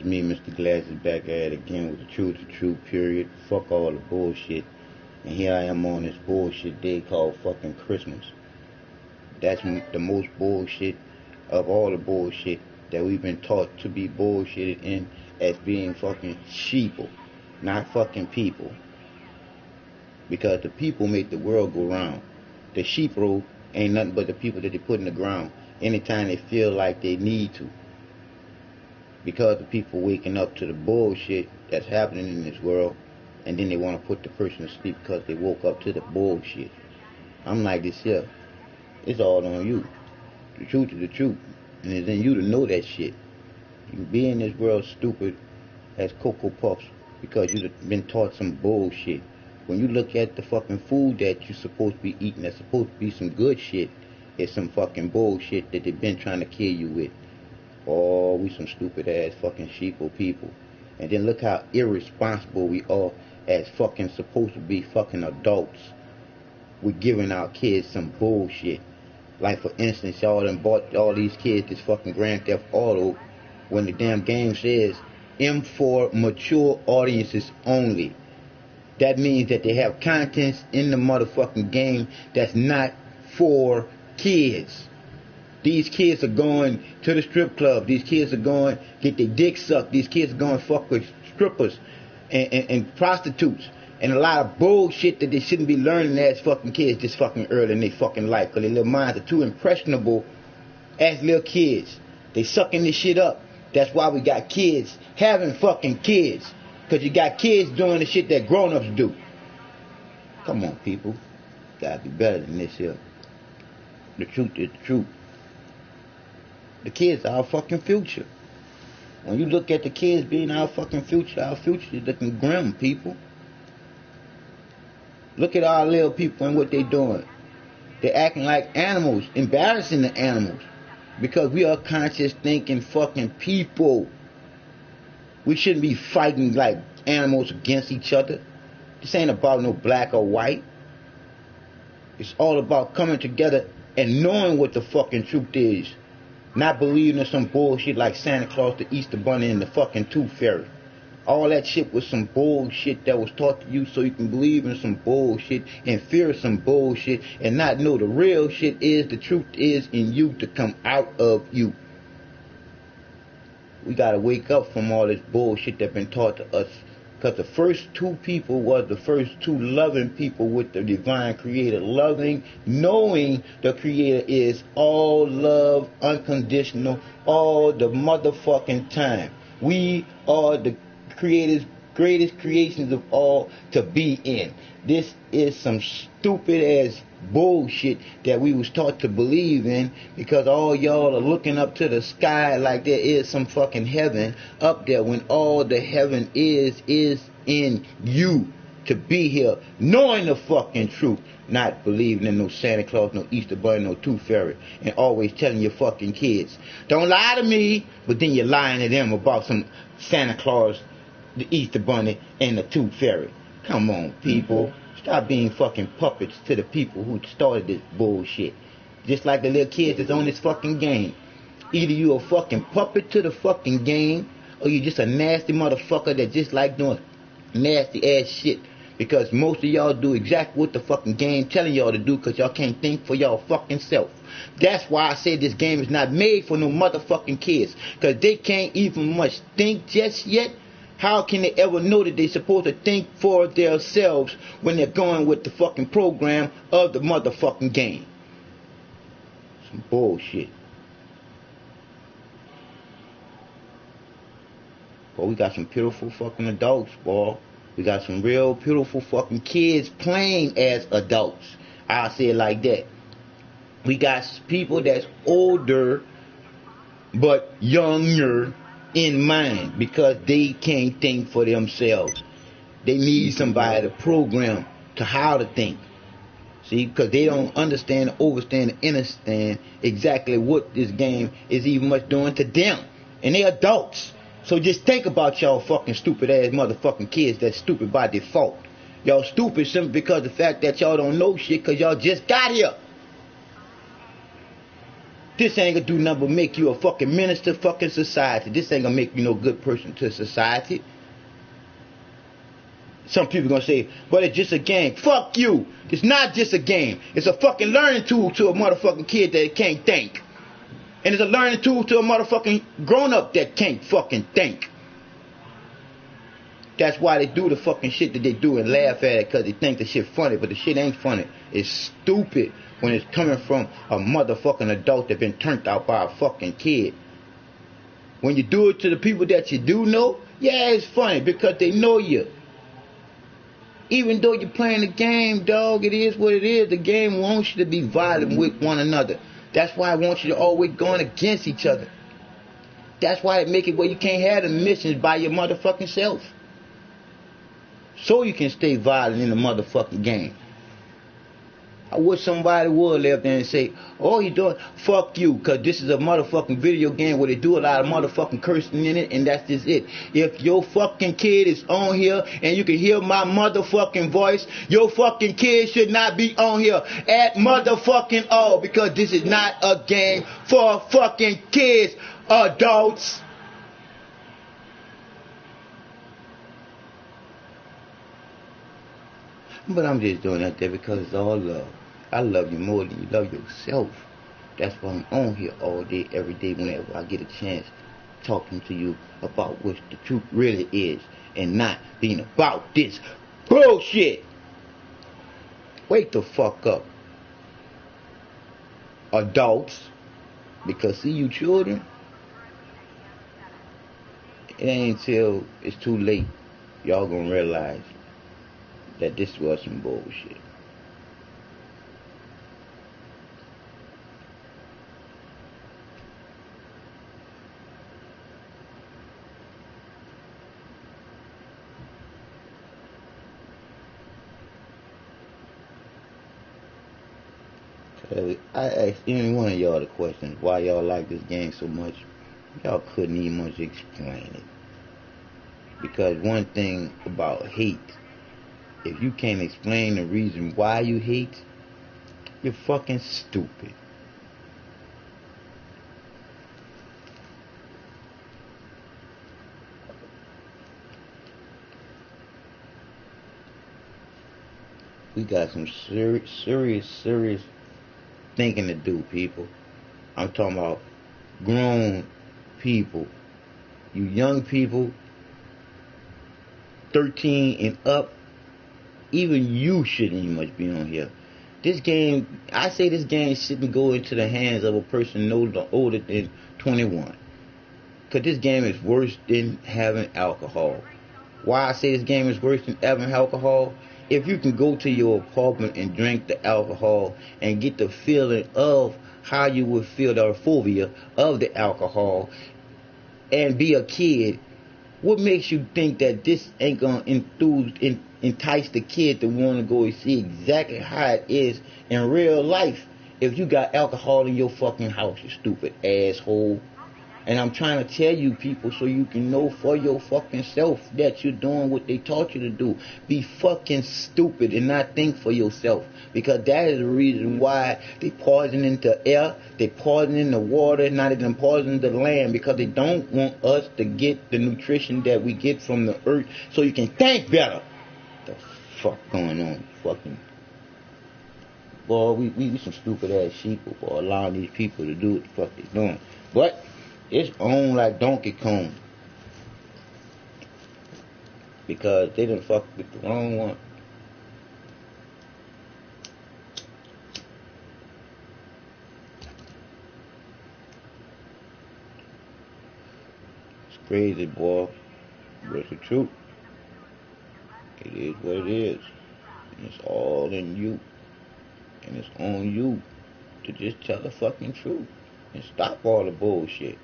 me, Mr. Glasses, back at it again with the truth, period. Fuck all the bullshit. And here I am on this bullshit day called fucking Christmas. That's the most bullshit of all the bullshit that we've been taught to be bullshitted in as being fucking sheeple, not fucking people. Because the people make the world go round. The sheeple ain't nothing but the people that they put in the ground anytime they feel like they need to. Because the people waking up to the bullshit that's happening in this world, and then they want to put the person to sleep because they woke up to the bullshit. I'm like this here. It's all on you. The truth is the truth. And it's in you to know that shit. You can be in this world stupid as Cocoa Puffs because you've been taught some bullshit. When you look at the fucking food that you're supposed to be eating that's supposed to be some good shit, it's some fucking bullshit that they've been trying to kill you with. Oh, we some stupid ass fucking sheeple people. And then look how irresponsible we are as fucking supposed to be fucking adults. We're giving our kids some bullshit. Like for instance, y'all done bought all these kids this fucking Grand Theft Auto when the damn game says M for mature audiences only. That means that they have contents in the motherfucking game that's not for kids. These kids are going to the strip club. These kids are going get their dick sucked. These kids are going fuck with strippers and prostitutes. And a lot of bullshit that they shouldn't be learning as fucking kids this fucking early in their fucking life. Because their little minds are too impressionable as little kids. They sucking this shit up. That's why we got kids having fucking kids. Because you got kids doing the shit that grown-ups do. Come on, people. Gotta be better than this here. The truth is the truth. The kids are our fucking future. When you look at the kids being our fucking future is looking grim, people. Look at our little people and what they doing. They're acting like animals, embarrassing the animals. Because we are conscious thinking fucking people. We shouldn't be fighting like animals against each other. This ain't about no black or white. It's all about coming together and knowing what the fucking truth is. Not believing in some bullshit like Santa Claus, the Easter Bunny, and the fucking Tooth Fairy. All that shit was some bullshit that was taught to you so you can believe in some bullshit and fear some bullshit and not know the real shit is, the truth is in you to come out of you. We gotta wake up from all this bullshit that's been taught to us. Because the first two people was the first two loving people with the divine creator. Loving, knowing the creator is all love, unconditional, all the motherfucking time. We are the creator's greatest creations of all to be in. This is some stupid ass bullshit that we was taught to believe in because all y'all are looking up to the sky like there is some fucking heaven up there when all the heaven is in you to be here knowing the fucking truth, not believing in no Santa Claus, no Easter Bunny, no Tooth Fairy, and always telling your fucking kids, don't lie to me, but then you're lying to them about some Santa Claus, the Easter Bunny, and the Tooth Fairy. Come on, people. Stop being fucking puppets to the people who started this bullshit. Just like the little kids that's on this fucking game. Either you a fucking puppet to the fucking game, or you just a nasty motherfucker that just like doing nasty ass shit. Because most of y'all do exactly what the fucking game telling y'all to do because y'all can't think for y'all fucking self. That's why I say this game is not made for no motherfucking kids. Because they can't even much think just yet. How can they ever know that they're supposed to think for themselves when they're going with the fucking program of the motherfucking game? Some bullshit. Boy, we got some beautiful fucking adults, boy. We got some real beautiful fucking kids playing as adults. I'll say it like that. We got people that's older but younger in mind because they can't think for themselves. They need somebody to program to how to think. See, because they don't understand, overstand, and understand exactly what this game is even much doing to them. And they're adults. So just think about y'all fucking stupid ass motherfucking kids that's stupid by default. Y'all stupid simply because of the fact that y'all don't know shit because y'all just got here. This ain't gonna do nothing but make you a fucking minister fucking society. This ain't gonna make you no good person to society. Some people gonna say, but it's just a game. Fuck you. It's not just a game. It's a fucking learning tool to a motherfucking kid that can't think. And it's a learning tool to a motherfucking grown-up that can't fucking think. That's why they do the fucking shit that they do and laugh at it, because they think the shit funny, but the shit ain't funny. It's stupid when it's coming from a motherfucking adult that been turned out by a fucking kid. When you do it to the people that you do know, yeah, it's funny because they know you. Even though you're playing the game, dog, it is what it is. The game wants you to be violent with one another. That's why it wants you to always going against each other. That's why it make it where you can't have the missions by your motherfucking self. So you can stay violent in the motherfucking game. I wish somebody would live there and say, oh, you doing, fuck you, because this is a motherfucking video game where they do a lot of motherfucking cursing in it, and that's just it. If your fucking kid is on here and you can hear my motherfucking voice, your fucking kid should not be on here at motherfucking all, because this is not a game for fucking kids, adults. But I'm just doing that there because it's all love. I love you more than you love yourself. That's why I'm on here all day, every day, whenever I get a chance, talking to you about what the truth really is and not being about this bullshit. Wake the fuck up, adults, because see, you children, it ain't until it's too late y'all gonna realize that this was some bullshit. I asked any one of y'all the question, why y'all like this game so much. Y'all couldn't even much explain it. Because one thing about hate, if you can't explain the reason why you hate, you're fucking stupid. We got some serious thinking to do, people. I'm talking about grown people. You young people, 13 and up, even you shouldn't even much be on here. This game, I say this game shouldn't go into the hands of a person no older than 21. Because this game is worse than having alcohol. Why I say this game is worse than having alcohol? If you can go to your apartment and drink the alcohol and get the feeling of how you would feel, the euphoria of the alcohol, and be a kid, what makes you think that this ain't gonna entice the kid to want to go and see exactly how it is in real life if you got alcohol in your fucking house, you stupid asshole? And I'm trying to tell you people so you can know for your fucking self that you're doing what they taught you to do. Be fucking stupid and not think for yourself. Because that is the reason why they poisoning the air, they poisoning the water, now they poisoning the land, because they don't want us to get the nutrition that we get from the earth so you can think better. What the fuck going on? Fucking boy, we some stupid ass sheep for allowing these people to do what the fuck they doing. But it's on like Donkey Kong. Because they done fucked with the wrong one. It's crazy, boy. But it's the truth. It is what it is. And it's all in you. And it's on you to just tell the fucking truth. And stop all the bullshit.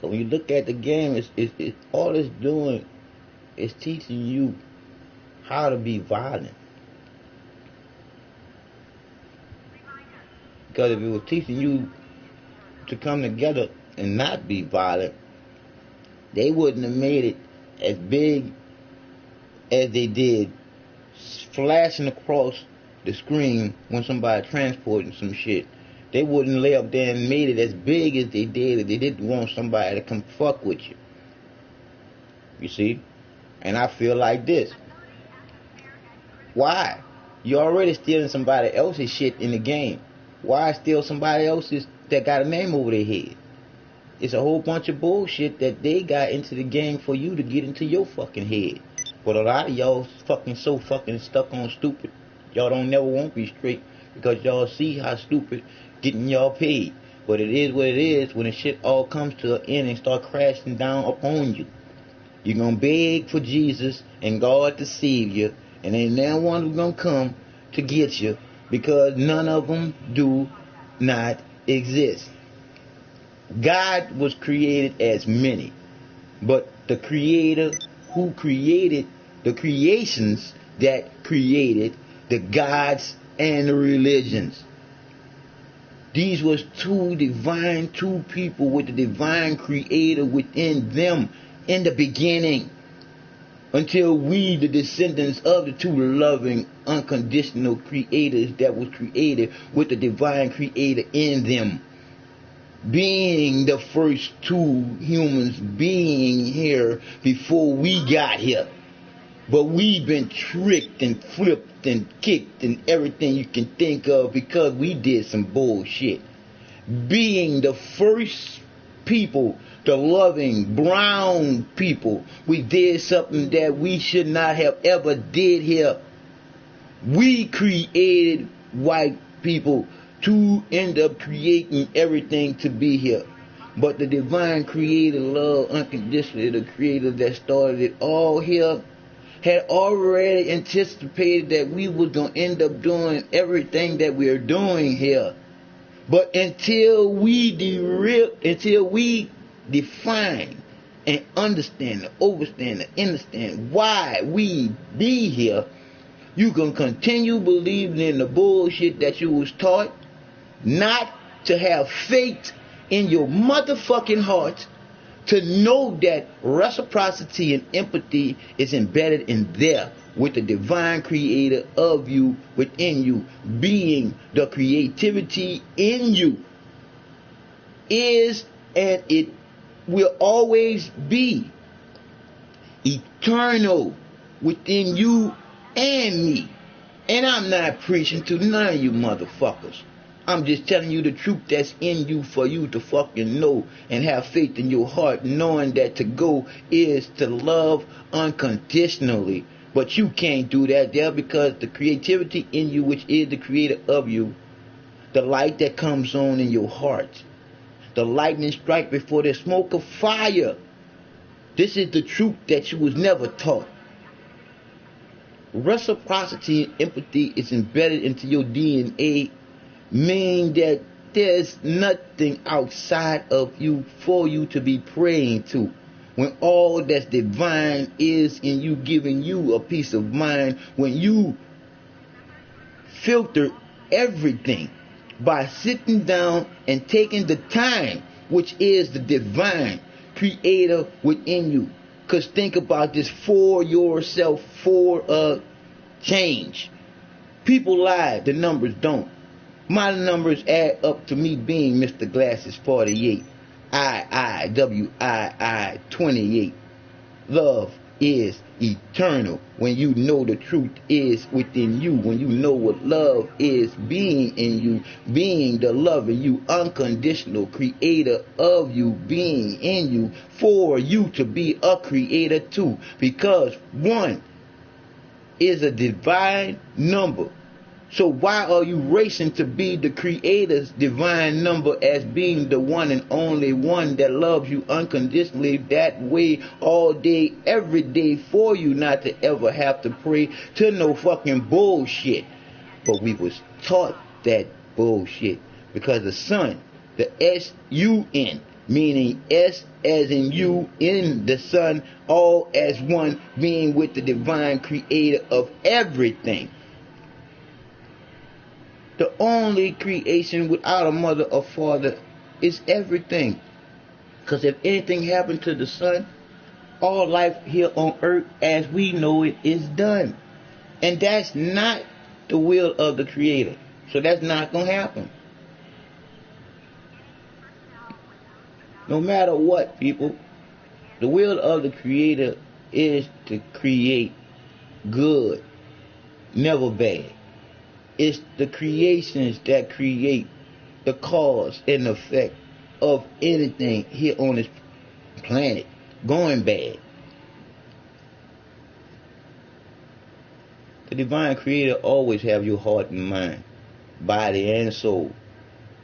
When you look at the game, it's all it's doing is teaching you how to be violent. Because if it was teaching you to come together and not be violent, they wouldn't have made it as big as they did, flashing across the screen when somebody transporting some shit. They wouldn't lay up there and made it as big as they did if they didn't want somebody to come fuck with you. You see? And I feel like this. Why? You're already stealing somebody else's shit in the game. Why steal somebody else's that got a name over their head? It's a whole bunch of bullshit that they got into the game for you to get into your fucking head. But a lot of y'all fucking so fucking stuck on stupid. Y'all don't never won't be straight because y'all see how stupid getting y'all paid. But it is what it is when the shit all comes to an end and start crashing down upon you. You're gonna beg for Jesus and God to save you, and ain't no one who's gonna come to get you because none of them do not exist. God was created as many, but the creator who created the creations that created the gods and the religions. These was two people with the divine creator within them in the beginning. Until we, the descendants of the two loving, unconditional creators that was created with the divine creator in them. Being the first two humans being here before we got here. But we've been tricked and flipped and kicked and everything you can think of because we did some bullshit. Being the first people, the loving brown people, we did something that we should not have ever did here. We created white people to end up creating everything to be here. But the divine creator, love unconditionally, the creator that started it all here, had already anticipated that we was going to end up doing everything that we're doing here. But until we define and understand and understand and understand why we be here, you can continue believing in the bullshit that you was taught, not to have faith in your motherfucking heart, to know that reciprocity and empathy is embedded in there with the divine creator of you, within you, being the creativity in you, is and it will always be eternal within you and me. And I'm not preaching to none of you motherfuckers. I'm just telling you the truth that's in you for you to fucking know and have faith in your heart, knowing that to go is to love unconditionally. But you can't do that there because the creativity in you, which is the creator of you, the light that comes on in your heart, the lightning strike before the smoke of fire. This is the truth that you was never taught. Reciprocity and empathy is embedded into your DNA, meaning that there's nothing outside of you for you to be praying to. When all that's divine is in you, giving you a peace of mind, when you filter everything by sitting down and taking the time, which is the divine creator within you. Because think about this for yourself, for a change. People lie, the numbers don't. My numbers add up to me being Mr. Glasses 48. I 28. Love is eternal when you know the truth is within you, when you know what love is being in you, being the love in you, unconditional creator of you being in you, for you to be a creator too, because one is a divine number. So why are you racing to be the creator's divine number as being the one and only one that loves you unconditionally that way all day, every day, for you not to ever have to pray to no fucking bullshit? But we was taught that bullshit because the sun, the S-U-N, meaning S as in you, in the sun, all as one, being with the divine creator of everything. The only creation without a mother or father is everything. Because if anything happened to the sun, all life here on earth as we know it is done. And that's not the will of the Creator. So that's not going to happen. No matter what, people, the will of the Creator is to create good, never bad. It's the creations that create the cause and effect of anything here on this planet going bad. The divine Creator always have your heart and mind, body and soul.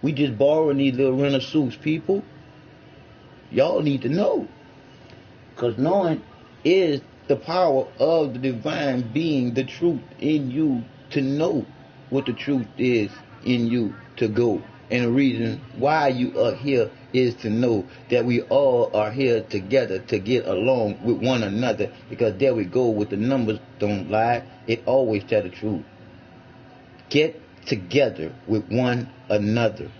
We just borrowing these little rental suits, people. Y'all need to know. Because knowing is the power of the divine being, the truth in you to know what the truth is in you to go. And the reason why you are here is to know that we all are here together to get along with one another. Because there we go, with the numbers don't lie, it always tell the truth. Get together with one another.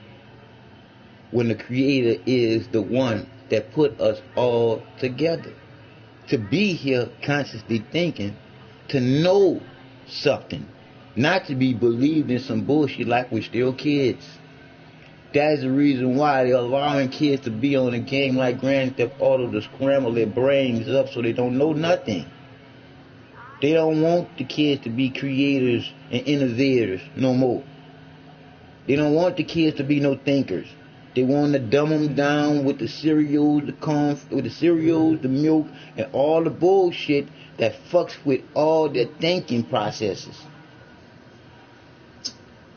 When the Creator is the one that put us all together. To be here consciously thinking, to know something. Not to be believed in some bullshit like we're still kids. That's the reason why they're allowing kids to be on a game like Grand Theft Auto to scramble their brains up so they don't know nothing. They don't want the kids to be creators and innovators no more. They don't want the kids to be no thinkers. They want to dumb them down with the cereals, the milk, and all the bullshit that fucks with all their thinking processes.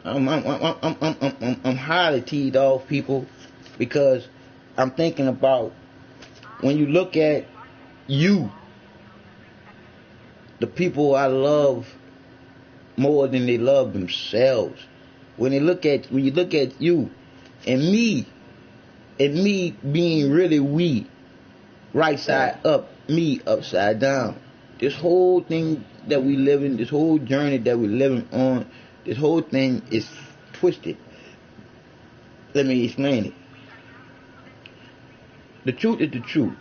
I'm highly teed off, people, because I'm thinking about when you look at you, the people I love more than they love themselves. When you look at you and me being really we, right side up, me upside down. This whole thing that we live in, this whole journey that we're living on, this whole thing is twisted. Let me explain it. The truth is the truth.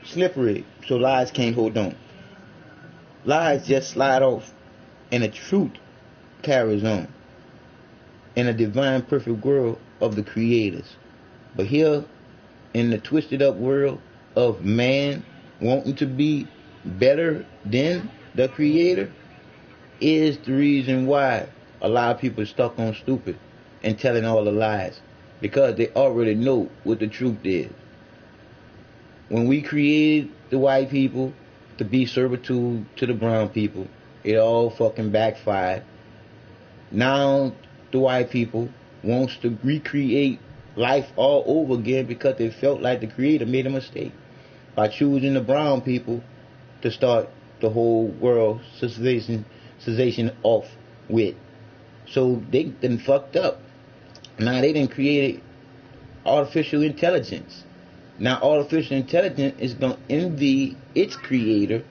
Slippery, so lies can't hold on. Lies just slide off, and the truth carries on. In a divine perfect world of the creators. But here, in the twisted up world of man wanting to be better than the Creator, is the reason why a lot of people are stuck on stupid and telling all the lies. Because they already know what the truth is. When we created the white people to be servitude to the brown people, it all fucking backfired. Now the white people wants to recreate life all over again because they felt like the Creator made a mistake by choosing the brown people to start the whole world cessation off with. So they done fucked up. Now they done created artificial intelligence. Now artificial intelligence is going to envy its creator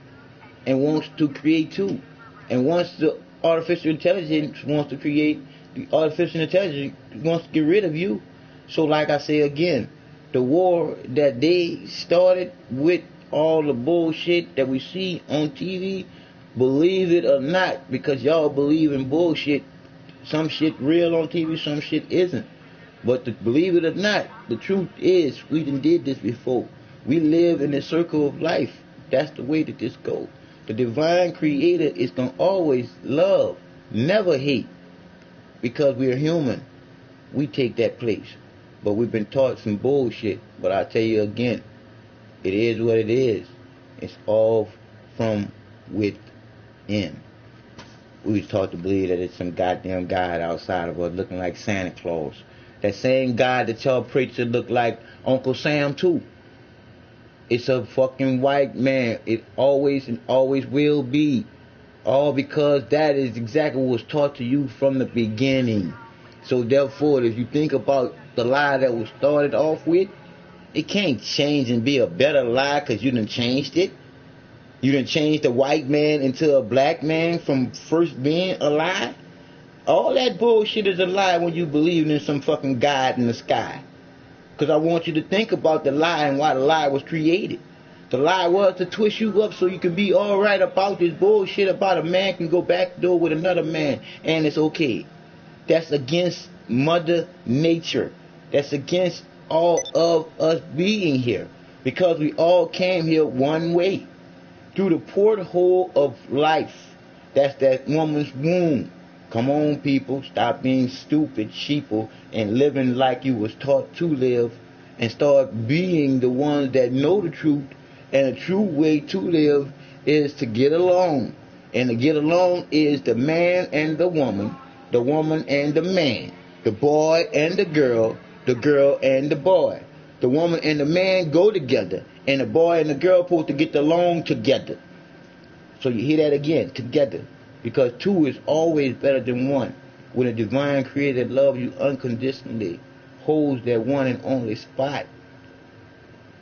and wants to create too. And once the artificial intelligence wants to create, the artificial intelligence wants to get rid of you. So like I say again, the war that they started with all the bullshit that we see on TV, believe it or not, because y'all believe in bullshit. Some shit real on TV, some shit isn't. But believe it or not, the truth is we done did this before. We live in a circle of life. That's the way that this goes. The divine Creator is going to always love, never hate. Because we are human, we take that place. But we've been taught some bullshit. But I tell you again, it is what it is. It's all from within. We was taught to believe that it's some goddamn God outside of us looking like Santa Claus. That same God that y'all preach to look like Uncle Sam too. It's a fucking white man. It always and always will be. All because that is exactly what was taught to you from the beginning. So therefore, if you think about the lie that was started off with, it can't change and be a better lie because you done changed it. You done changed the white man into a black man from first being a lie. All that bullshit is a lie when you believe in some fucking God in the sky. Because I want you to think about the lie and why the lie was created. The lie was to twist you up so you can be alright about this bullshit about a man can go back door with another man and it's okay. That's against Mother Nature. That's against all of us being here. Because we all came here one way. Through the porthole of life. That's that woman's womb. Come on, people. Stop being stupid sheeple and living like you was taught to live. And start being the ones that know the truth. And the true way to live is to get along. And to get along is the man and the woman and the man, the boy and the girl and the boy. The woman and the man go together, and the boy and the girl supposed to get along together. So you hear that again, together. Because two is always better than one. When a divine creator that loves you unconditionally holds that one and only spot,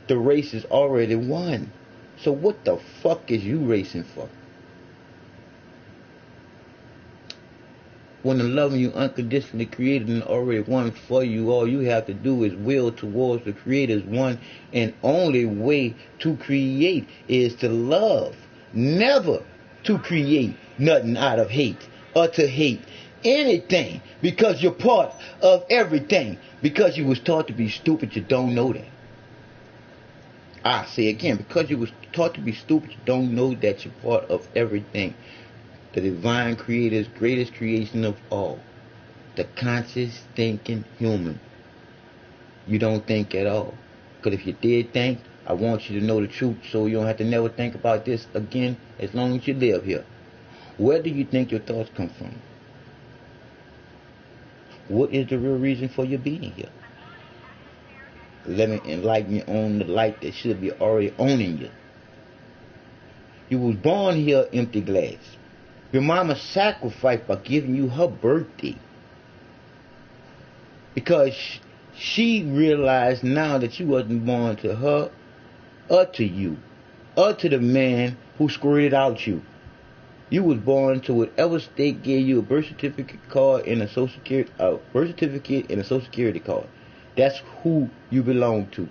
the race is already won. So what the fuck is you racing for? When the love you unconditionally created and already won for you, all you have to do is will towards the Creator's one and only way to create is to love. Never to create nothing out of hate or to hate anything because you're part of everything. Because you was taught to be stupid, you don't know that. I say again, because you was taught to be stupid, you don't know that you're part of everything. The divine creator's greatest creation of all. The conscious thinking human. You don't think at all. Because if you did think, I want you to know the truth so you don't have to never think about this again as long as you live here. Where do you think your thoughts come from? What is the real reason for your being here? Let me enlighten you on the light that should be already owning you. You was born here empty glass. Your mama sacrificed by giving you her birthday. Because she realized now that you wasn't born to her or to you or to the man who squirted out you. You was born to whatever state gave you a birth certificate card and a social security card. That's who you belong to.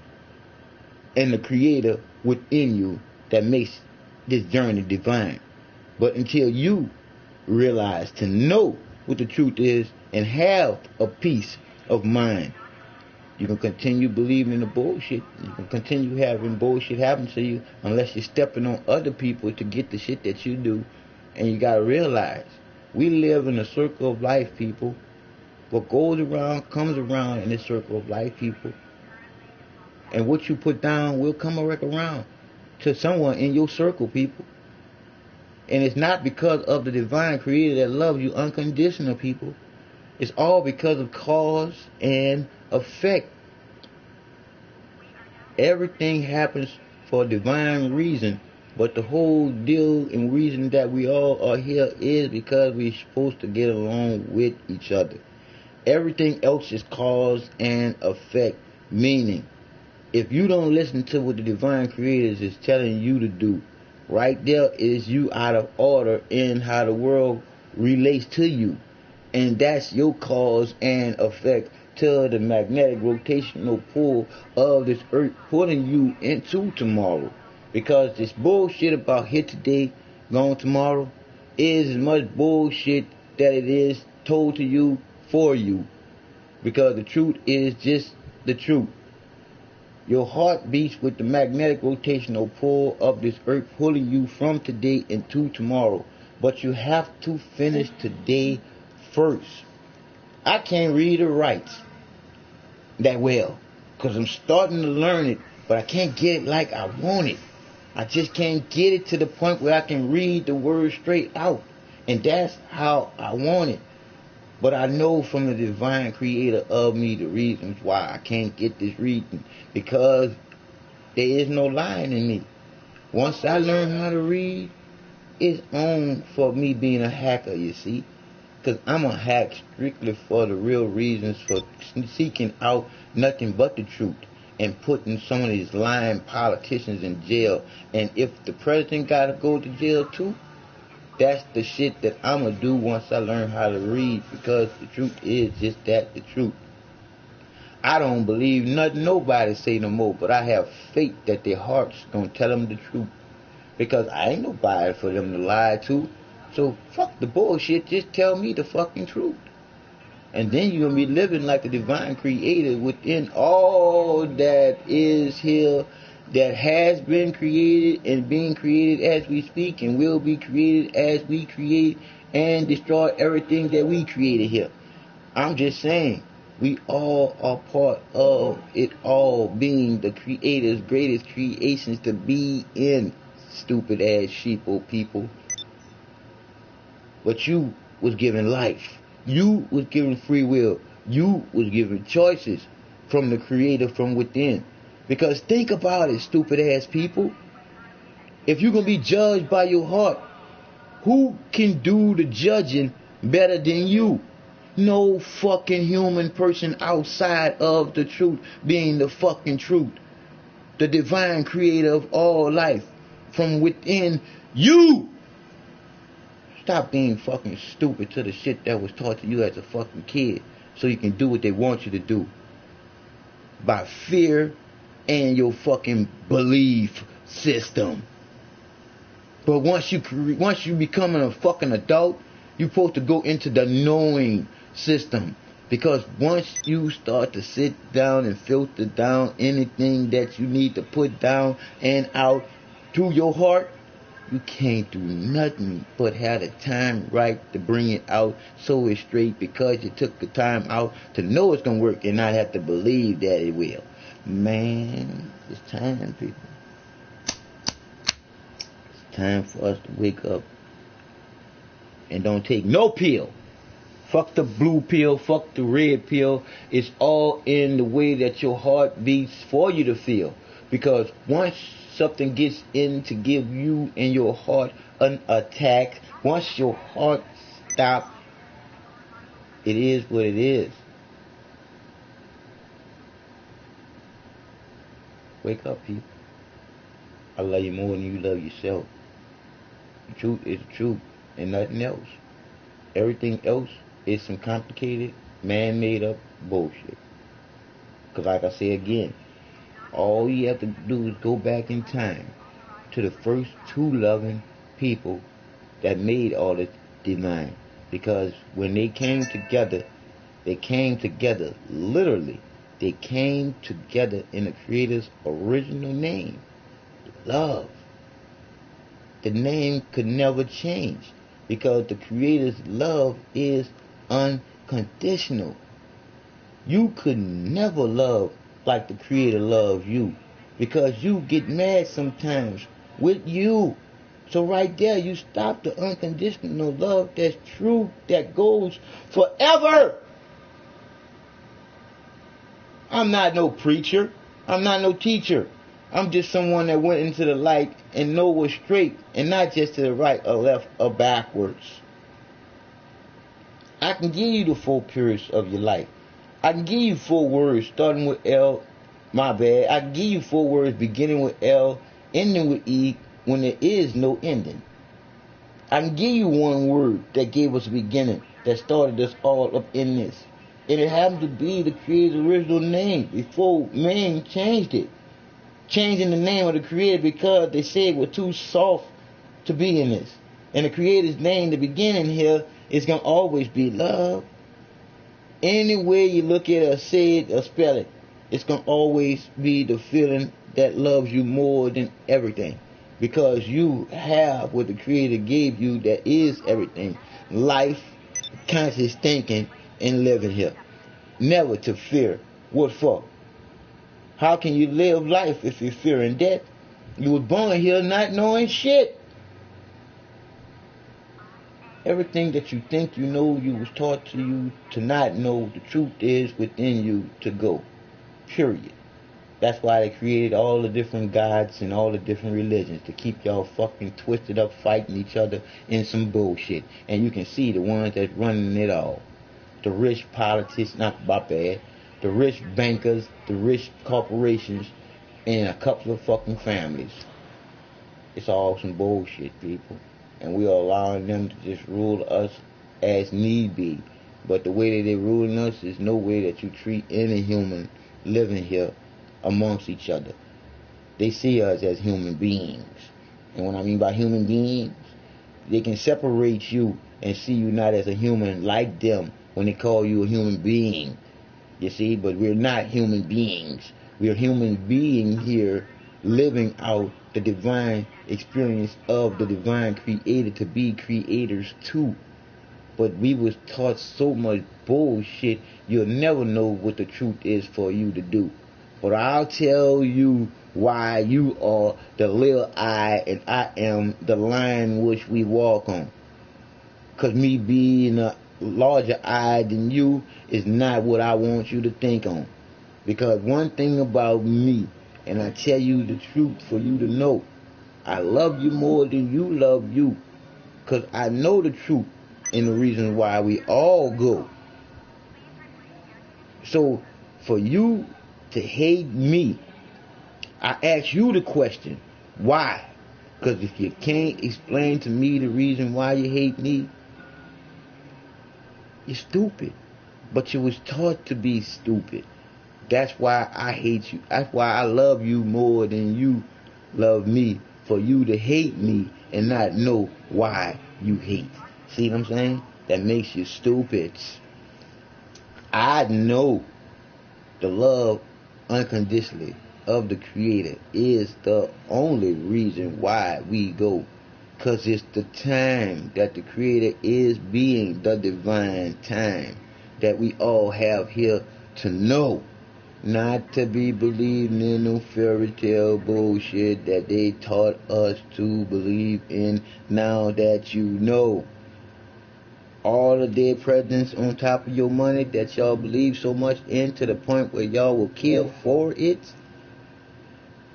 And the creator within you that makes this journey divine. But until you realize to know what the truth is and have a peace of mind, you can continue believing in the bullshit. You can continue having bullshit happen to you unless you're stepping on other people to get the shit that you do. And you gotta realize, we live in a circle of life, people. What goes around comes around in this circle of life, people. And what you put down will come back around to someone in your circle, people. And it's not because of the divine creator that loves you unconditional, people. It's all because of cause and effect. Everything happens for a divine reason. But the whole deal and reason that we all are here is because we're supposed to get along with each other. Everything else is cause and effect. Meaning, if you don't listen to what the divine creators is telling you to do, right there is you out of order in how the world relates to you. And that's your cause and effect to the magnetic rotational pull of this earth pulling you into tomorrow. Because this bullshit about here today, gone tomorrow, is as much bullshit that it is told to you for you. Because the truth is just the truth. Your heart beats with the magnetic rotational pull of this earth pulling you from today into tomorrow. But you have to finish today first. I can't read or write that well because I'm starting to learn it, but I can't get it like I want it. I just can't get it to the point where I can read the words straight out. And that's how I want it. But I know from the divine creator of me the reasons why I can't get this reading. Because there is no lying in me. Once I learn how to read, it's on for me being a hacker, you see. Because I'm a hack strictly for the real reasons for seeking out nothing but the truth. And putting some of these lying politicians in jail. And if the president got to go to jail too, That's the shit that I'ma do once I learn how to read, because the truth is just that, the truth. I don't believe nothing nobody say no more, but I have faith that their hearts gonna tell them the truth. Because I ain't nobody for them to lie to. So fuck the bullshit, just tell me the fucking truth. And then you're gonna be living like a divine creator within all that is here, that has been created and being created as we speak, and will be created as we create and destroy everything that we created here. I'm just saying, we all are part of it all, being the creator's greatest creations to be in, stupid ass sheeple people. But you was given life. You was given free will. You was given choices from the creator from within. Because think about it, stupid ass people. If you're going to be judged by your heart, who can do the judging better than you? No fucking human person outside of the truth being the fucking truth. The divine creator of all life from within you. Stop being fucking stupid to the shit that was taught to you as a fucking kid, so you can do what they want you to do. By fear and your fucking belief system. But once you become a fucking adult, you're supposed to go into the knowing system. Because once you start to sit down and filter down anything that you need to put down and out through your heart, you can't do nothing but have the time right to bring it out so it's straight, because you took the time out to know it's going to work and not have to believe that it will. Man, it's time, people. It's time for us to wake up and don't take no pill. Fuck the blue pill, fuck the red pill. It's all in the way that your heart beats for you to feel. Because once something gets in to give you and your heart an attack, once your heart stops, it is what it is. Wake up, people. I love you more than you love yourself. The truth is the truth and nothing else. Everything else is some complicated, man-made up bullshit. Because like I say again, all you have to do is go back in time to the first two loving people that made all this divine. Because when they came together literally. They came together in the Creator's original name, love. The name could never change, because the Creator's love is unconditional. You could never love like the Creator loves you, because you get mad sometimes with you. So right there, you stop the unconditional love that's true, that goes forever. I'm not no preacher. I'm not no teacher. I'm just someone that went into the light and know what's straight, and not just to the right or left or backwards. I can give you the 4 periods of your life. I can give you 4 words starting with L, my bad. I can give you 4 words beginning with L, ending with E, when there is no ending. I can give you 1 word that gave us a beginning, that started us all up in this. And it happened to be the Creator's original name before man changed it. Changing the name of the Creator because they said it was too soft to be in this. And the Creator's name, the beginning here, is going to always be love. Any way you look at it or say it or spell it, it's going to always be the feeling that loves you more than everything. Because you have what the Creator gave you that is everything. Life, conscious thinking, and living here. Never to fear. What for? How can you live life if you're fearing death? You were born here not knowing shit. Everything that you think you know, you was taught to you to not know. The truth is within you to go. Period. That's why they created all the different gods and all the different religions, to keep y'all fucking twisted up fighting each other in some bullshit. And you can see the ones that's running it all. The rich politicians, not my bad, the rich bankers, the rich corporations, and a couple of fucking families. It's all some bullshit, people. and we are allowing them to just rule us as need be. But the way that they're ruling us is no way that you treat any human living here amongst each other. They see us as human beings. And what I mean by human beings, they can separate you and see you not as a human like them when they call you a human being. You see, but we're not human beings. We're human beings here living out the divine experience of the divine creator to be creators too. But we was taught so much bullshit, you'll never know what the truth is for you to do. But I'll tell you why you are the little I and I am the line which we walk on. Because me being a larger I than you is not what I want you to think on. Because one thing about me, and I tell you the truth for you to know, I love you more than you love you. Because I know the truth and the reason why we all go. So for you to hate me, I ask you the question, why? Because if you can't explain to me the reason why you hate me, you're stupid. But you was taught to be stupid. That's why I hate you. That's why I love you more than you love me. For you to hate me and not know why you hate. See what I'm saying? That makes you stupid. I know the love unconditionally of the Creator is the only reason why we go. Because it's the time that the Creator is being the divine time that we all have here to know. Not to be believing in no fairy tale bullshit that they taught us to believe in. Now that you know all the dead presidents on top of your money that y'all believe so much in to the point where y'all will kill for it,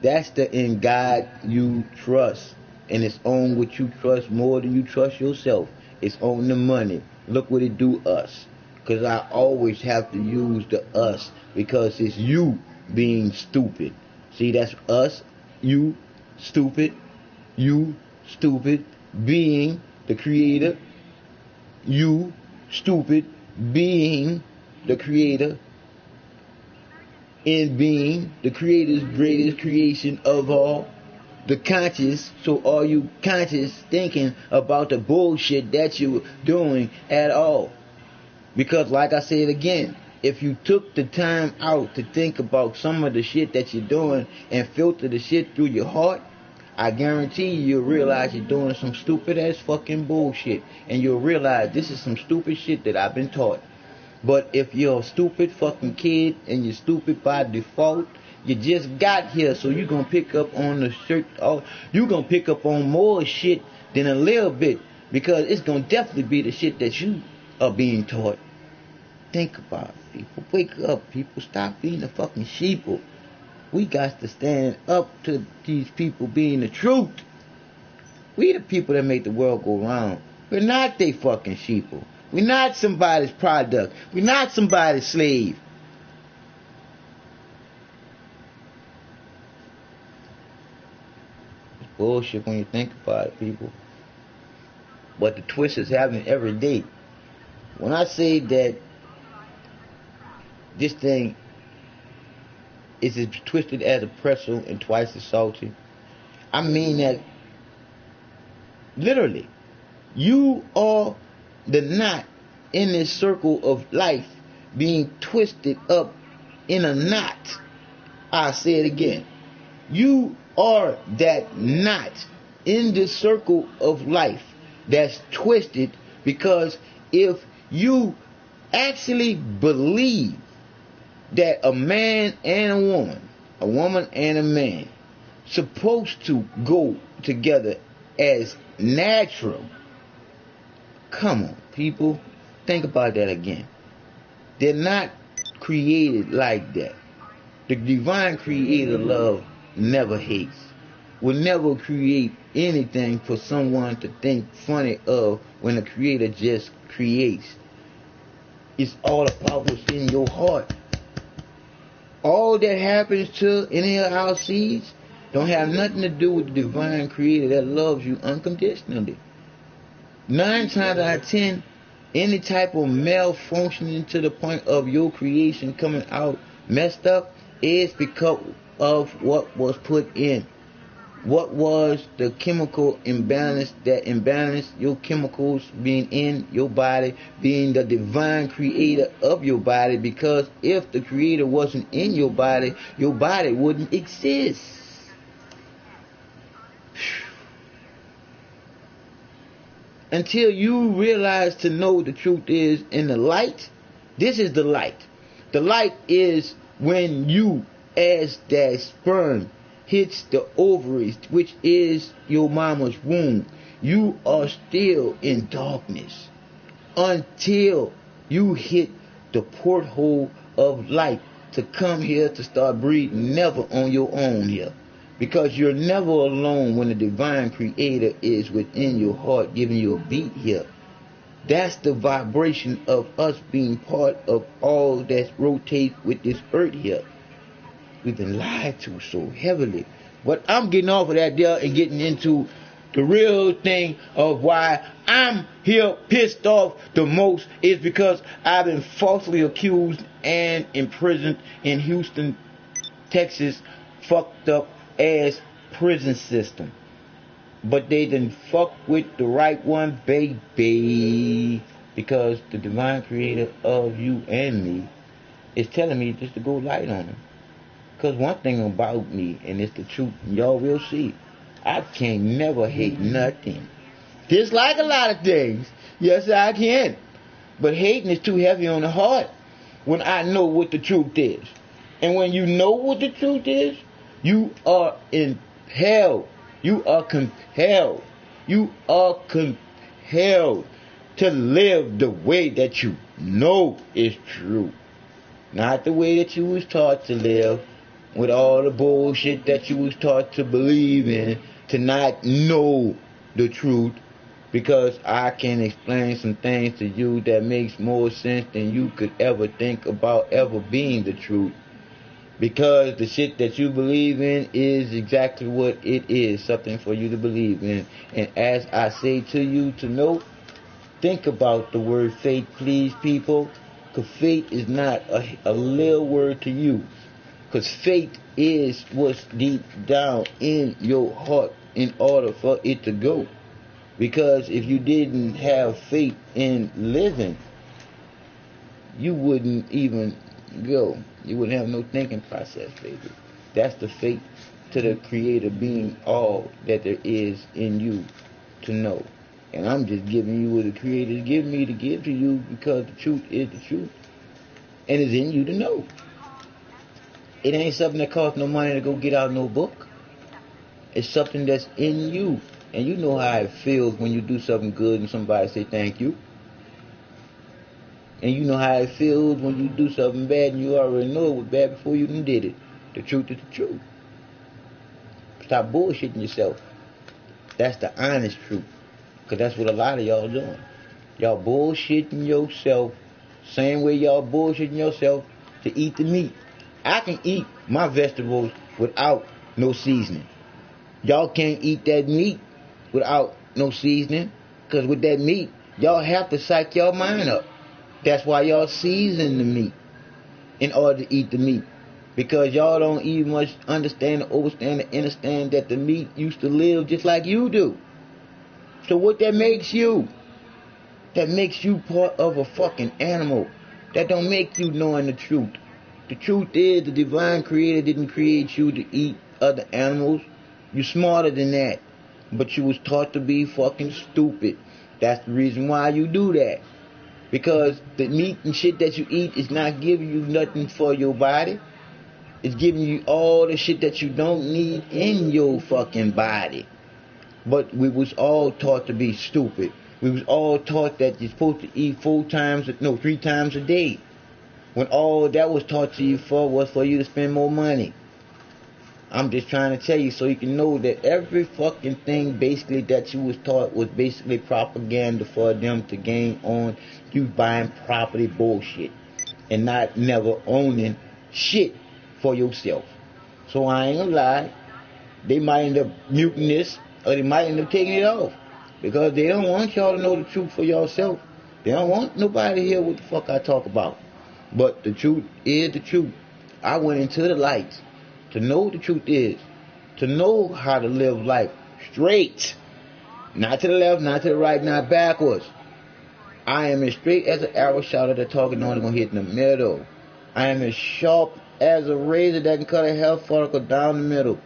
that's the in God you trust. And it's on what you trust more than you trust yourself. It's on the money. Look what it do us. Because I always have to use the us. Because it's you being stupid. See, that's us, you, stupid, being the Creator, you, stupid, being the Creator, in being the Creator's greatest creation of all. The conscious, so are you conscious thinking about the bullshit that you're doing at all? Because like I said again, if you took the time out to think about some of the shit that you're doing and filter the shit through your heart, I guarantee you'll realize you're doing some stupid ass fucking bullshit. And you'll realize this is some stupid shit that I've been taught. But if you're a stupid fucking kid and you're stupid by default, you just got here, so you're going to pick up on the shit. You're going to pick up on more shit than a little bit. Because it's going to definitely be the shit that you are being taught. Think about it, people. Wake up, people. Stop being a fucking sheeple. We got to stand up to these people being the truth. We the people that make the world go round. We're not they fucking sheeple. We're not somebody's product. We're not somebody's slave. It's bullshit when you think about it, people. But the twist is happening every day. When I say that this thing is as twisted as a pretzel and twice as salty, I mean that literally. You are the knot in this circle of life being twisted up in a knot. I'll say it again. You are that knot in this circle of life that's twisted, because if you actually believe that a man and a woman and a man, supposed to go together as natural. Come on, people. Think about that again. They're not created like that. The divine creator love never hates. Will never create anything for someone to think funny of when the creator just creates. It's all about what's in your heart. All that happens to any of our seeds don't have nothing to do with the divine creator that loves you unconditionally. 9 times out of 10, any type of malfunctioning to the point of your creation coming out messed up is because of what was put in. What was the chemical imbalance that imbalanced your chemicals being in your body, being the divine creator of your body? Because if the creator wasn't in your body wouldn't exist. Until you realize to know the truth is in the light, this is the light. The light is when you, as that sperm, hits the ovaries, which is your mama's womb, you are still in darkness until you hit the porthole of light to come here to start breathing, never on your own here. Because you're never alone when the divine creator is within your heart giving you a beat here. That's the vibration of us being part of all that rotates with this earth here. We've been lied to so heavily. But I'm getting off of that there and getting into the real thing of why I'm here pissed off the most is because I've been falsely accused and imprisoned in Houston, Texas, fucked up ass prison system. But they done fuck with the right one, baby. Because the divine creator of you and me is telling me just to go light on him. Because one thing about me, and it's the truth, and y'all will see, I can't never hate nothing. Dislike a lot of things. Yes, I can. But hating is too heavy on the heart when I know what the truth is. And when you know what the truth is, you are impelled. You are compelled. You are compelled to live the way that you know is true. Not the way that you was taught to live, with all the bullshit that you was taught to believe in, to not know the truth. Because I can explain some things to you that makes more sense than you could ever think about ever being the truth. Because the shit that you believe in is exactly what it is, something for you to believe in. And as I say to you to know, think about the word faith, please, people. Because faith is not a little word to you. Because faith is what's deep down in your heart in order for it to go. Because if you didn't have faith in living, you wouldn't even go. You wouldn't have no thinking process, baby. That's the faith to the Creator being all that there is in you to know. And I'm just giving you what the Creator is giving me to give to you because the truth is the truth. And it's in you to know. It ain't something that costs no money to go get out no book. It's something that's in you. And you know how it feels when you do something good and somebody say thank you. And you know how it feels when you do something bad and you already know it was bad before you even did it. The truth is the truth. Stop bullshitting yourself. That's the honest truth. Because that's what a lot of y'all doing. Y'all bullshitting yourself. Same way y'all bullshitting yourself to eat the meat. I can eat my vegetables without no seasoning. Y'all can't eat that meat without no seasoning. Because with that meat, y'all have to psych your mind up. That's why y'all season the meat in order to eat the meat. Because y'all don't even much understand, understand that the meat used to live just like you do. So what that makes you? That makes you part of a fucking animal. That don't make you knowing the truth. The truth is the divine creator didn't create you to eat other animals. You're smarter than that. But you was taught to be fucking stupid. That's the reason why you do that. Because the meat and shit that you eat is not giving you nothing for your body. It's giving you all the shit that you don't need in your fucking body. But we was all taught to be stupid. We was all taught that you're supposed to eat 3 times a day. When all that was taught to you for was for you to spend more money. I'm just trying to tell you so you can know that every fucking thing basically that you was taught was basically propaganda for them to gain on you buying property bullshit. And not never owning shit for yourself. So I ain't gonna lie. They might end up muting this or they might end up taking it off. Because they don't want y'all to know the truth for yourself. They don't want nobody to hear what the fuck I talk about. But the truth is the truth. I went into the light to know what the truth is. To know how to live life straight. Not to the left, not to the right, not backwards. I am as straight as an arrow shot at the target, only gonna hit in the middle. I am as sharp as a razor that can cut a hair follicle down the middle.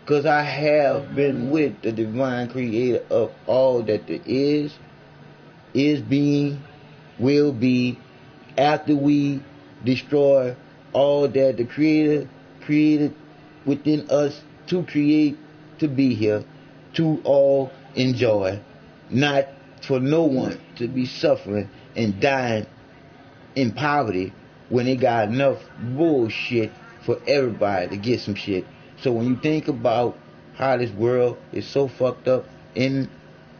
Because I have been with the divine creator of all that there is being, will be, after we destroy all that the creator created within us to create, to be here, to all enjoy. Not for no one to be suffering and dying in poverty when they got enough bullshit for everybody to get some shit. So when you think about how this world is so fucked up in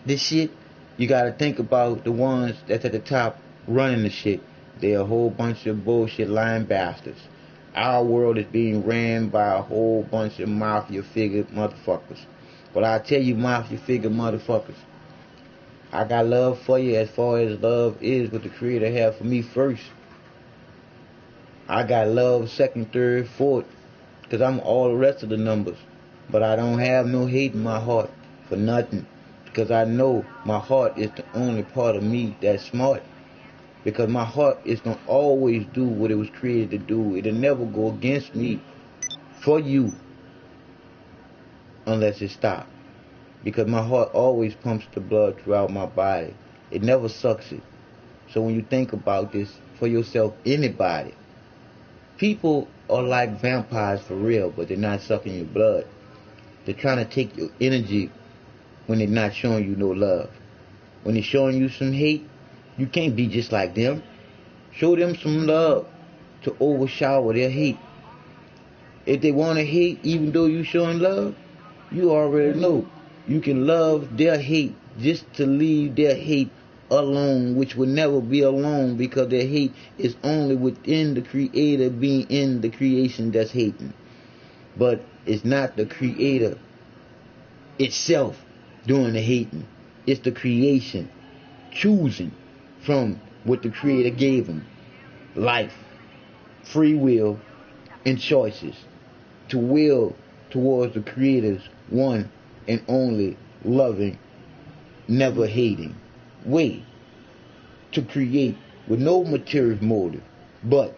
this shit, you gotta think about the ones that's at the top running the shit. They're a whole bunch of bullshit lying bastards. Our world is being ran by a whole bunch of mafia figure motherfuckers. But I tell you, mafia figure motherfuckers, I got love for you as far as love is what the creator had for me first. I got love second, third, fourth, because I'm all the rest of the numbers. But I don't have no hate in my heart for nothing, because I know my heart is the only part of me that's smart. Because my heart is going to always do what it was created to do. It'll never go against me for you unless it stops. Because my heart always pumps the blood throughout my body. It never sucks it. So when you think about this for yourself, anybody, people are like vampires for real, but they're not sucking your blood. They're trying to take your energy when they're not showing you no love. When they're showing you some hate, you can't be just like them. Show them some love to overshadow their hate. If they want to hate, even though you showing love, you already know. You can love their hate just to leave their hate alone, which will never be alone, because their hate is only within the creator being in the creation that's hating. But it's not the creator itself doing the hating. It's the creation choosing from what the creator gave them. Life, free will, and choices. To will towards the creator's one and only loving, never hating way. To create with no material motive, but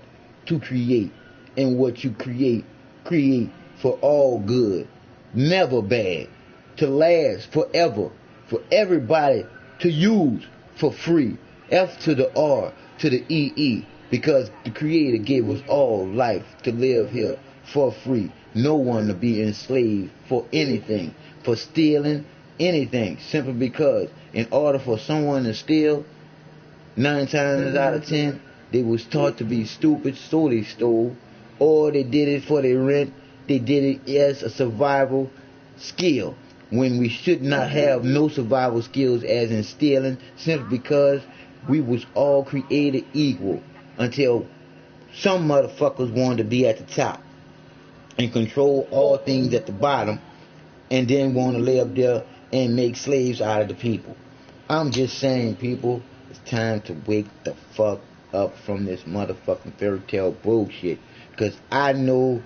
to create. And what you create, create for all good, never bad. To last forever, for everybody to use for free. F to the R to the EE, because the creator gave us all life to live here for free. No one to be enslaved for anything, for stealing anything, simply because in order for someone to steal, 9 times out of 10, they was taught to be stupid, so they stole, or they did it for their rent. They did it as a survival skill, when we should not have no survival skills as in stealing, simply because we was all created equal, until some motherfuckers wanted to be at the top and control all things at the bottom, and then want to lay up there and make slaves out of the people. I'm just saying, people, it's time to wake the fuck up from this motherfucking fairy tale bullshit. Because I know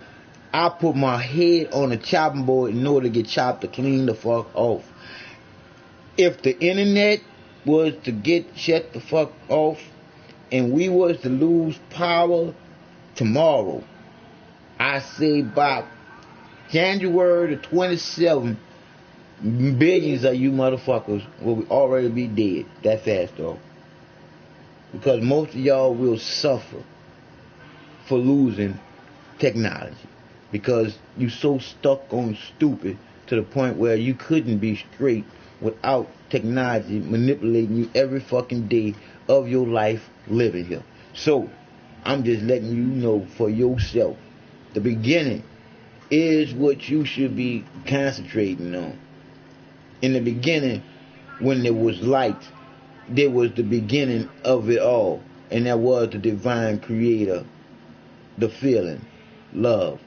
I put my head on a chopping board in order to get chopped to clean the fuck off. If the internet was to get shut the fuck off and we was to lose power tomorrow, I say by January the 27th, billions of you motherfuckers will already be dead that fast though. Because most of y'all will suffer for losing technology. Because you so stuck on stupid to the point where you couldn't be straight without technology manipulating you every fucking day of your life living here. So, I'm just letting you know for yourself, the beginning is what you should be concentrating on. In the beginning, when there was light, there was the beginning of it all. And that was the divine creator, the feeling, love.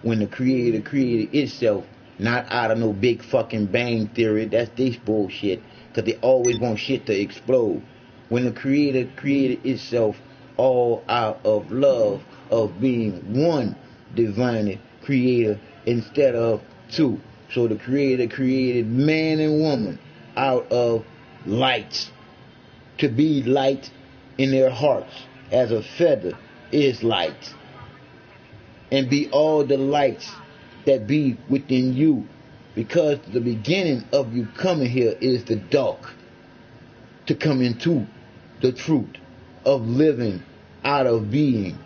When the creator created itself Not out of no big fucking bang theory. That's this bullshit. Because they always want shit to explode. When the Creator created itself all out of love of being one divine creator instead of two. So the Creator created man and woman out of light. To be light in their hearts as a feather is light. And be all the lights that be within you, because the beginning of you coming here is the dark, to come into the truth of living out of being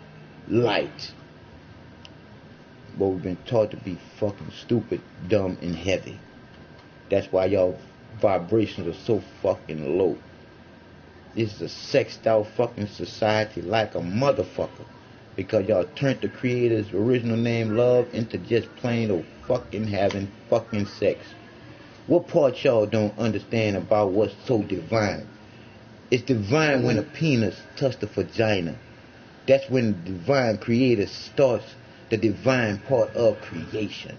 light. But we've been taught to be fucking stupid, dumb, and heavy. That's why y'all vibrations are so fucking low. This is a sexed out fucking society like a motherfucker. Because y'all turned the Creator's original name, love, into just plain old fucking having fucking sex. What part y'all don't understand about what's so divine? It's divine when a penis touches the vagina. That's when the divine Creator starts the divine part of creation.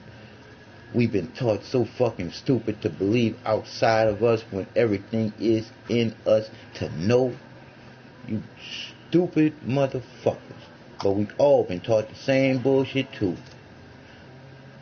We've been taught so fucking stupid to believe outside of us when everything is in us to know. You stupid motherfuckers. But we've all been taught the same bullshit too.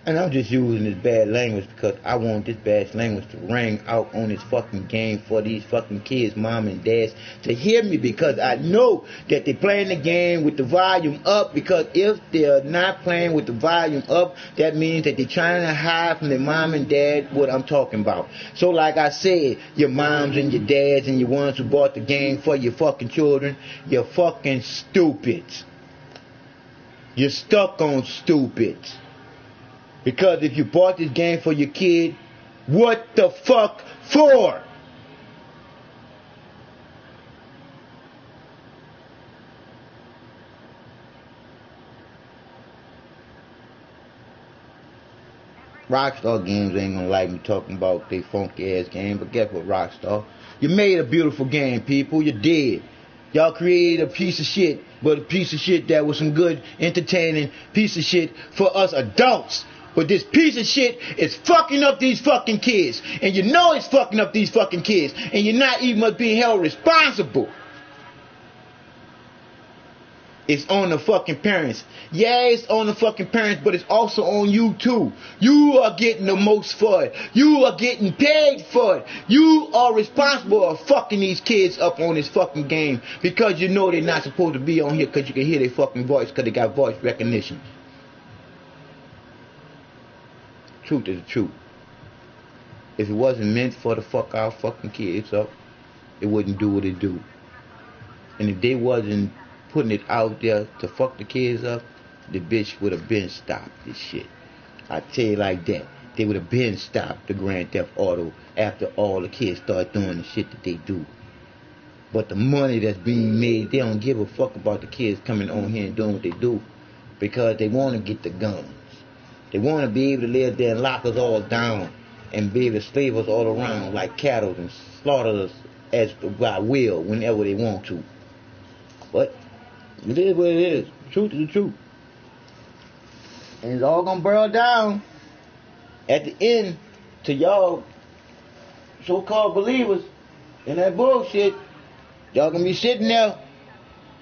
And I'm just using this bad language because I want this bad language to ring out on this fucking game for these fucking kids, mom and dads, to hear me, because I know that they're playing the game with the volume up, because if they're not playing with the volume up, that means that they're trying to hide from their mom and dad what I'm talking about. So like I said, your moms and your dads and your ones who bought the game for your fucking children, you're fucking stupid. You're stuck on stupid. Because if you bought this game for your kid, what the fuck for? Rockstar Games ain't gonna like me talking about they funky ass game, but guess what, Rockstar? You made a beautiful game, people. You did. Y'all created a piece of shit, but a piece of shit that was some good, entertaining piece of shit for us adults. But this piece of shit is fucking up these fucking kids. And you know it's fucking up these fucking kids. And you're not even being held responsible. It's on the fucking parents. Yeah, it's on the fucking parents, but it's also on you too. You are getting the most for it. You are getting paid for it. You are responsible for fucking these kids up on this fucking game. Because you know they're not supposed to be on here, because you can hear their fucking voice, because they got voice recognition. Truth is the truth. If it wasn't meant for the fuck our fucking kids up, it wouldn't do what it do. And if they wasn't putting it out there to fuck the kids up, the bitch would have been stopped this shit. I tell you like that. They would have been stopped the Grand Theft Auto after all the kids start doing the shit that they do. But the money that's being made, they don't give a fuck about the kids coming on here and doing what they do, because they want to get the guns. They want to be able to live there and lock us all down and be able to slave us all around like cattle and slaughter us as by will whenever they want to. But it is what it is. The truth is the truth. And it's all going to boil down at the end to y'all so-called believers in that bullshit. Y'all going to be sitting there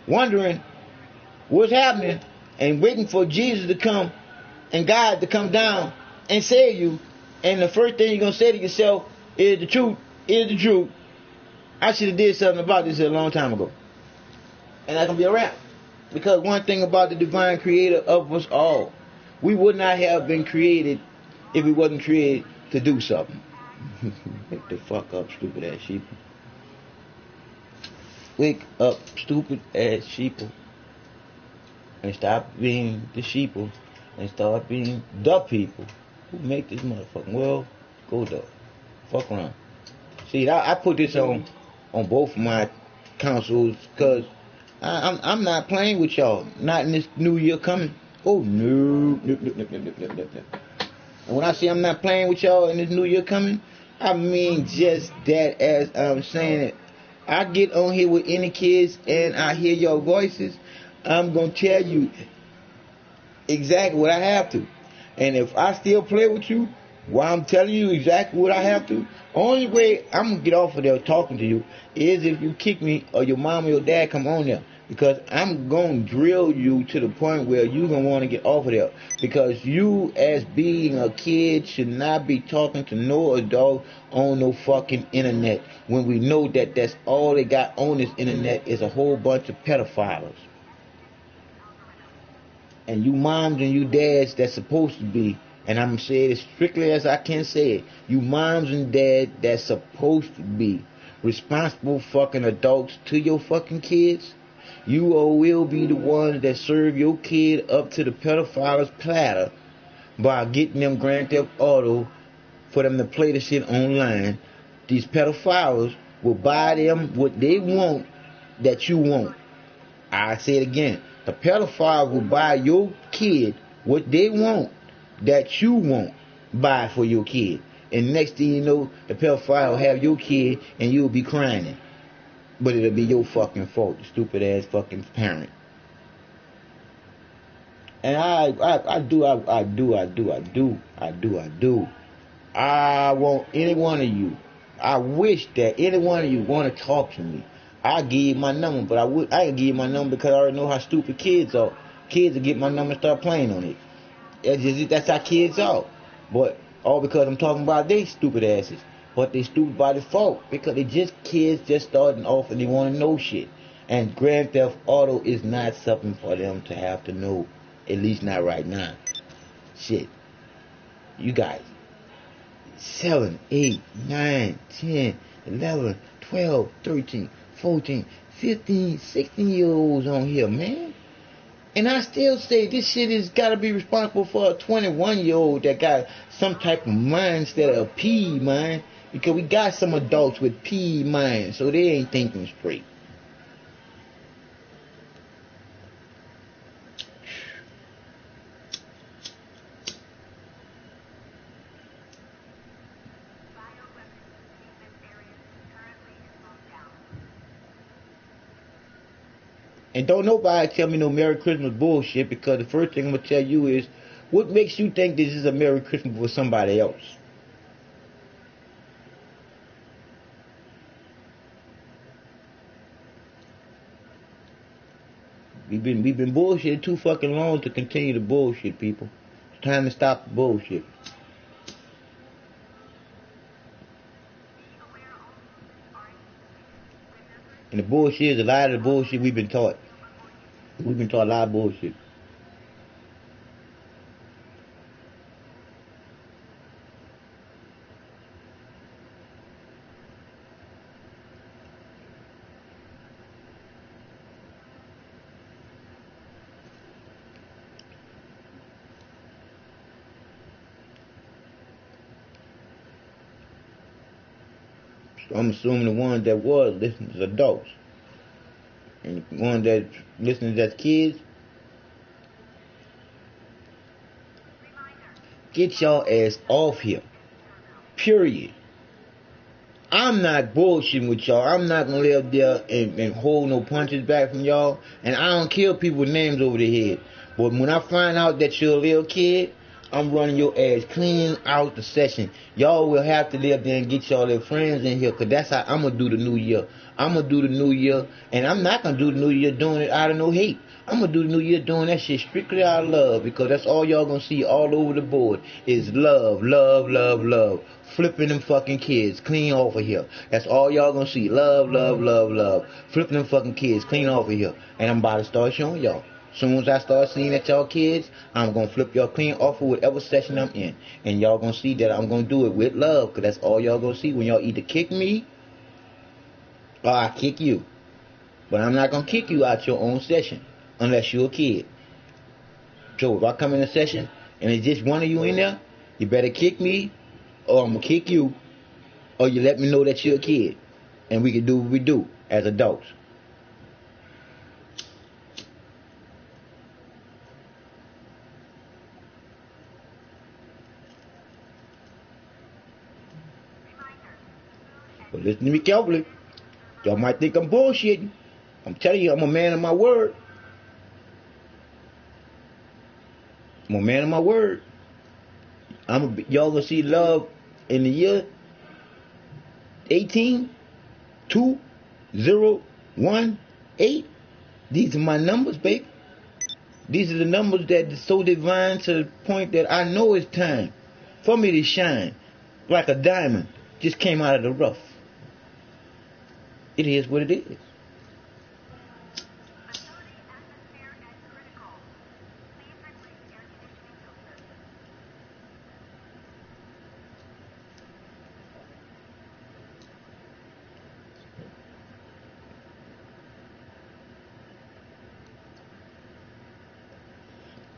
wondering what's happening and waiting for Jesus to come and God to come down and save you. And the first thing you're going to say to yourself is the truth, is the truth. I should have did something about this a long time ago. And that's going to be a wrap. Because one thing about the divine creator of us all, we would not have been created if we wasn't created to do something. Wake the fuck up, stupid ass sheeple. Wake up, stupid ass sheeple. And stop being the sheeple. And start being the people who make this motherfucking world go the fuck around. See, I put this on both of my consoles because I'm not playing with y'all. Not in this new year coming. Oh, no. And when I say I'm not playing with y'all in this new year coming, I mean just that, as I'm saying it. I get on here with any kids and I hear your voices, I'm going to tell you exactly what I have to. And if I still play with you, Why I'm telling you exactly what I have to. Only way I'm gonna get off of there talking to you is if you kick me or your mom or your dad come on there. Because I'm gonna drill you to the point where you gonna want to get off of there. Because you, as being a kid, should not be talking to no adult on no fucking internet. When we know that that's all they got on this internet is a whole bunch of pedophiles. And you moms and you dads that's supposed to be, and I'm saying it as strictly as I can say it, you moms and dads that's supposed to be responsible fucking adults to your fucking kids, you or will be the ones that serve your kid up to the pedophile's platter by getting them Grand Theft Auto for them to play the shit online. These pedophiles will buy them what they want that you want. I say it again. The pedophile will buy your kid what they want that you won't buy for your kid. And next thing you know, the pedophile will have your kid and you'll be crying. But it'll be your fucking fault, the stupid ass fucking parent. And I want any one of you. I wish that any one of you want to talk to me. I give you my number, but I ain't give you my number because I already know how stupid kids are. Kids will get my number and start playing on it. That's how kids are. But all because I'm talking about they stupid asses. But they stupid by default because they just kids just starting off and they want to know shit. And Grand Theft Auto is not something for them to have to know. At least not right now. Shit. You guys. 7, 8, 9, 10, 11, 12, 13, 14, 15, 16-year-olds on here, man. And I still say this shit has got to be responsible for a 21-year-old that got some type of mindset of P mind. Because we got some adults with P mind, so they ain't thinking straight. And don't nobody tell me no Merry Christmas bullshit, because the first thing I'm going to tell you is, what makes you think this is a Merry Christmas for somebody else? We've been bullshitting too fucking long to continue to bullshit, people. It's time to stop the bullshit. And the bullshit is a lot of the bullshit we've been taught. We've been taught a lot of bullshit. So I'm assuming the ones that was listening to adults. And the ones that listening as kids, get y'all ass off here. Period. I'm not bullshitting with y'all. I'm not gonna live there and hold no punches back from y'all. And I don't kill people with names over their head. But when I find out that you're a little kid, I'm running your ass clean out the session. Y'all will have to live there and get y'all their friends in here, because that's how I'm going to do the new year. I'm going to do the new year, and I'm not going to do the new year doing it out of no hate. I'm going to do the new year doing that shit strictly out of love, because that's all y'all going to see all over the board is love, love, love, love. Flipping them fucking kids clean off of here. That's all y'all going to see. Love, love, love, love. Flipping them fucking kids clean off of here. And I'm about to start showing y'all. Soon as I start seeing that y'all kids, I'm going to flip y'all clean off of whatever session I'm in. And y'all going to see that I'm going to do it with love, because that's all y'all going to see when y'all either kick me or I kick you. But I'm not going to kick you out your own session unless you're a kid. So if I come in a session and it's just one of you in there, you better kick me or I'm going to kick you, or you let me know that you're a kid. And we can do what we do as adults. But listen to me carefully. Y'all might think I'm bullshitting. I'm telling you, I'm a man of my word. I'm a man of my word. Y'all gonna see love in the year 18, 2, 0, 1, 8. These are my numbers, baby. These are the numbers that are so divine to the point that I know it's time for me to shine like a diamond just came out of the rough. It is what it is.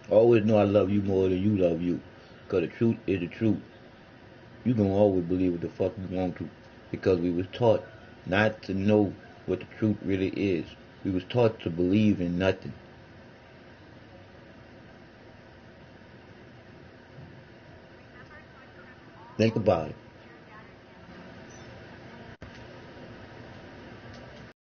Always know I love you more than you love you. Because the truth is the truth. You gonna always believe what the fuck you want to. Because we was taught not to know what the truth really is. We was taught to believe in nothing. Think about it.